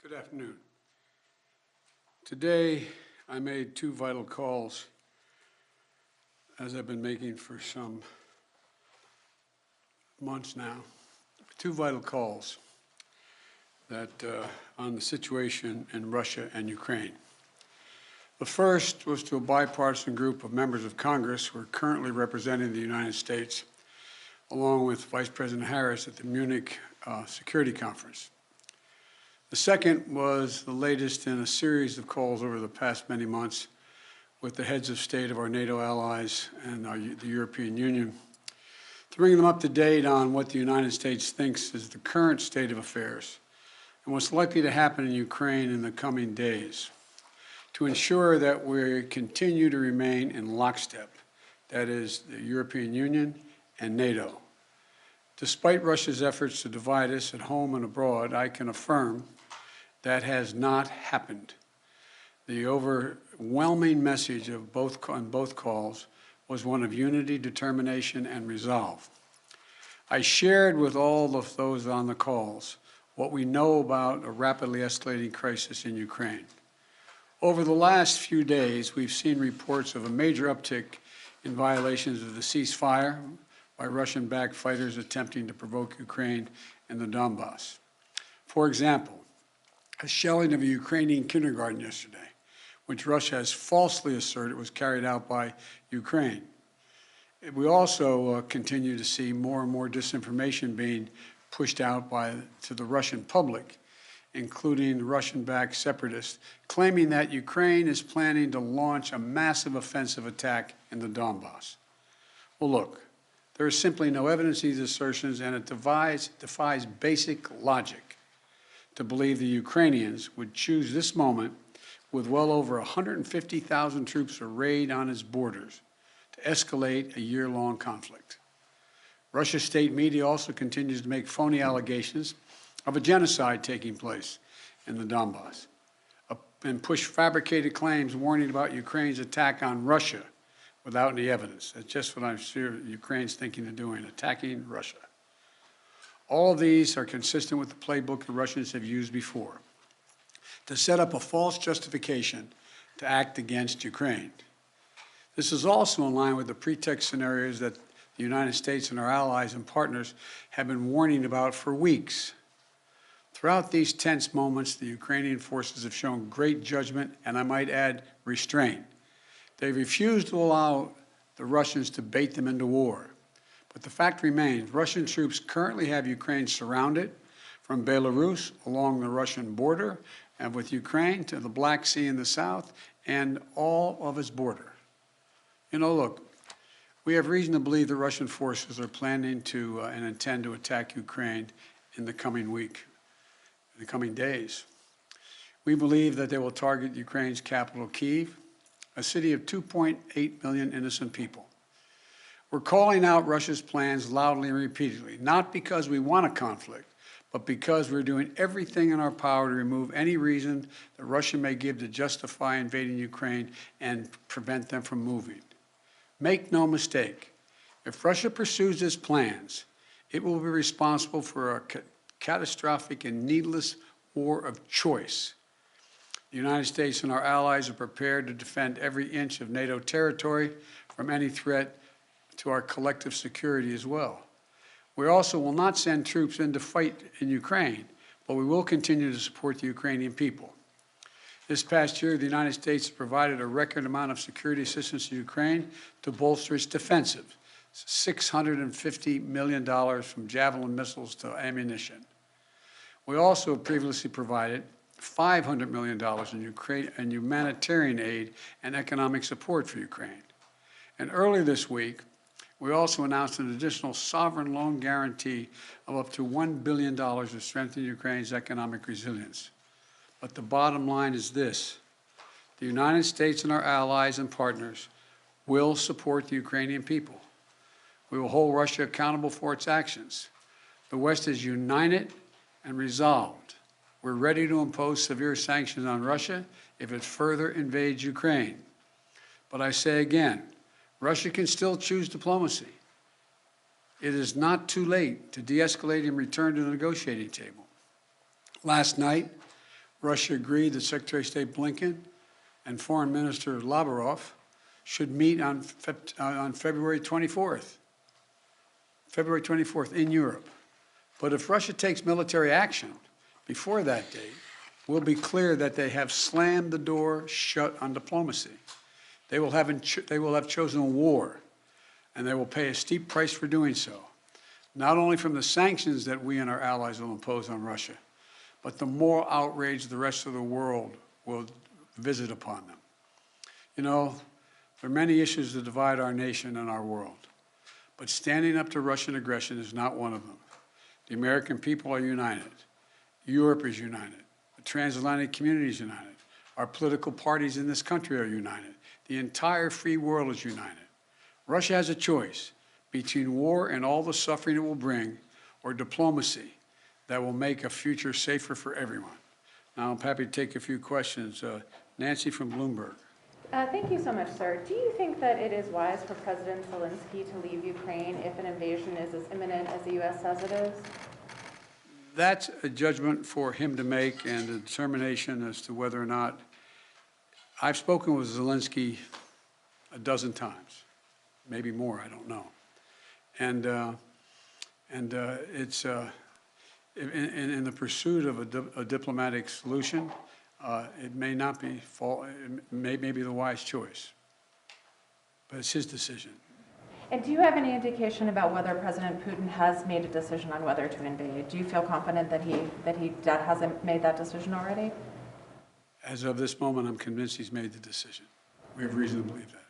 Good afternoon. Today, I made two vital calls, as I've been making for some months now. Two vital calls that on the situation in Russia and Ukraine. The first was to a bipartisan group of members of Congress who are currently representing the United States, along with Vice President Harris at the Munich Security Conference. The second was the latest in a series of calls over the past many months with the heads of state of our NATO allies and the European Union to bring them up to date on what the United States thinks is the current state of affairs and what's likely to happen in Ukraine in the coming days, to ensure that we continue to remain in lockstep, that is, the European Union and NATO. Despite Russia's efforts to divide us at home and abroad, I can affirm that has not happened. The overwhelming message of on both calls was one of unity, determination, and resolve. I shared with all of those on the calls what we know about a rapidly escalating crisis in Ukraine. Over the last few days, we've seen reports of a major uptick in violations of the ceasefire by Russian-backed fighters attempting to provoke Ukraine and the Donbass. For example, a shelling of a Ukrainian kindergarten yesterday, which Russia has falsely asserted was carried out by Ukraine. We also continue to see more and more disinformation being pushed out to the Russian public, including Russian-backed separatists, claiming that Ukraine is planning to launch a massive offensive attack in the Donbass. Well, look, there is simply no evidence of these assertions, and it defies basic logic to believe the Ukrainians would choose this moment, with well over 150,000 troops arrayed on its borders, to escalate a year-long conflict. Russia's state media also continues to make phony allegations of a genocide taking place in the Donbass and push fabricated claims warning about Ukraine's attack on Russia without any evidence. That's just what I'm sure Ukraine's thinking of doing, attacking Russia. All of these are consistent with the playbook the Russians have used before, to set up a false justification to act against Ukraine. This is also in line with the pretext scenarios that the United States and our allies and partners have been warning about for weeks. Throughout these tense moments, the Ukrainian forces have shown great judgment and, I might add, restraint. They refused to allow the Russians to bait them into war. But the fact remains, Russian troops currently have Ukraine surrounded from Belarus along the Russian border and with Ukraine to the Black Sea in the south and all of its border. You know, look, we have reason to believe the Russian forces are planning to and intend to attack Ukraine in the coming week, in the coming days. We believe that they will target Ukraine's capital, Kyiv, a city of 2.8 million innocent people. We're calling out Russia's plans loudly and repeatedly, not because we want a conflict, but because we're doing everything in our power to remove any reason that Russia may give to justify invading Ukraine and prevent them from moving. Make no mistake, if Russia pursues its plans, it will be responsible for a catastrophic and needless war of choice. The United States and our allies are prepared to defend every inch of NATO territory from any threat to our collective security as well. We also will not send troops in to fight in Ukraine, but we will continue to support the Ukrainian people. This past year, the United States provided a record amount of security assistance to Ukraine to bolster its defensive, $650 million from Javelin missiles to ammunition. We also previously provided $500 million in humanitarian aid and economic support for Ukraine. And earlier this week, we also announced an additional sovereign loan guarantee of up to $1 billion to strengthen Ukraine's economic resilience. But the bottom line is this: the United States and our allies and partners will support the Ukrainian people. We will hold Russia accountable for its actions. The West is united and resolved. We're ready to impose severe sanctions on Russia if it further invades Ukraine. But I say again, Russia can still choose diplomacy. It is not too late to de-escalate and return to the negotiating table. Last night, Russia agreed that Secretary of State Blinken and Foreign Minister Lavrov should meet on February 24th. February 24th in Europe. But if Russia takes military action before that date, we'll be clear that they have slammed the door shut on diplomacy. They will have chosen war, and they will pay a steep price for doing so, not only from the sanctions that we and our allies will impose on Russia, but the moral outrage the rest of the world will visit upon them. You know, there are many issues that divide our nation and our world, but standing up to Russian aggression is not one of them. The American people are united. Europe is united. The transatlantic community is united. Our political parties in this country are united. The entire free world is united. Russia has a choice between war and all the suffering it will bring, or diplomacy that will make a future safer for everyone. Now, I'm happy to take a few questions. Nancy from Bloomberg. Thank you so much, sir. Do you think that it is wise for President Zelensky to leave Ukraine if an invasion is as imminent as the U.S. says it is? That's a judgment for him to make, and a determination as to whether or not. I've spoken with Zelensky a dozen times, maybe more, I don't know. And it's in the pursuit of a diplomatic solution, it may not be it may be the wise choice, but it's his decision. And do you have any indication about whether President Putin has made a decision on whether to invade? Do you feel confident that he hasn't made that decision already? As of this moment, I'm convinced he's made the decision. We have reason to believe that.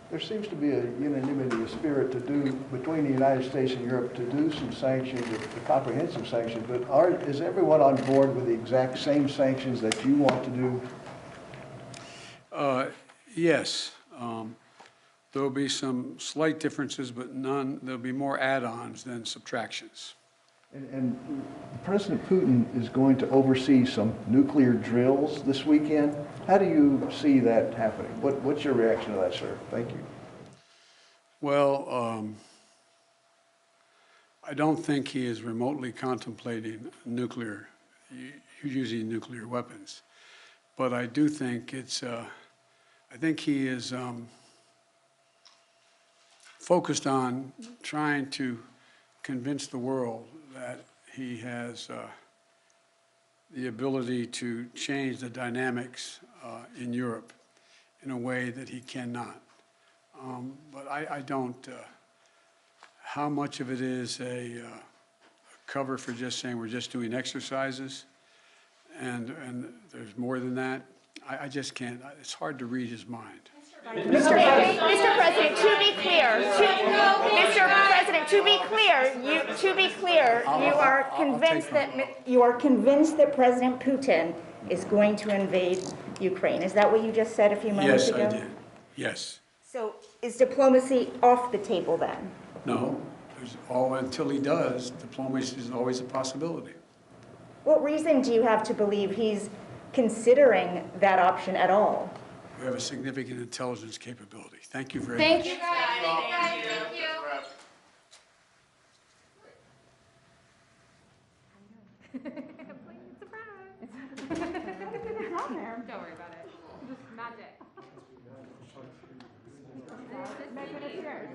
There seems to be a unanimity of spirit to do between the United States and Europe to do some sanctions, a comprehensive sanctions, but is everyone on board with the exact same sanctions that you want to do? Yes. There will be some slight differences, but none. There'll be more add-ons than subtractions. And President Putin is going to oversee some nuclear drills this weekend. How do you see that happening? What's your reaction to that, sir? Thank you. Well, I don't think he is remotely contemplating using nuclear weapons. But I do think I think he is focused on trying to convince the world that he has the ability to change the dynamics in Europe in a way that he cannot. But I don't, how much of it is a cover for just saying we're just doing exercises and there's more than that, I just can't, it's hard to read his mind. Mr. President, to be clear, you are convinced that President Putin is going to invade Ukraine. Is that what you just said a few moments ago? Yes, I did. Yes. So is diplomacy off the table then? No. Until he does, diplomacy is always a possibility. What reason do you have to believe he's considering that option at all? We have a significant intelligence capability. Thank you very much. Thank you. Thank you. Don't worry about it. Just magic. Make it appear.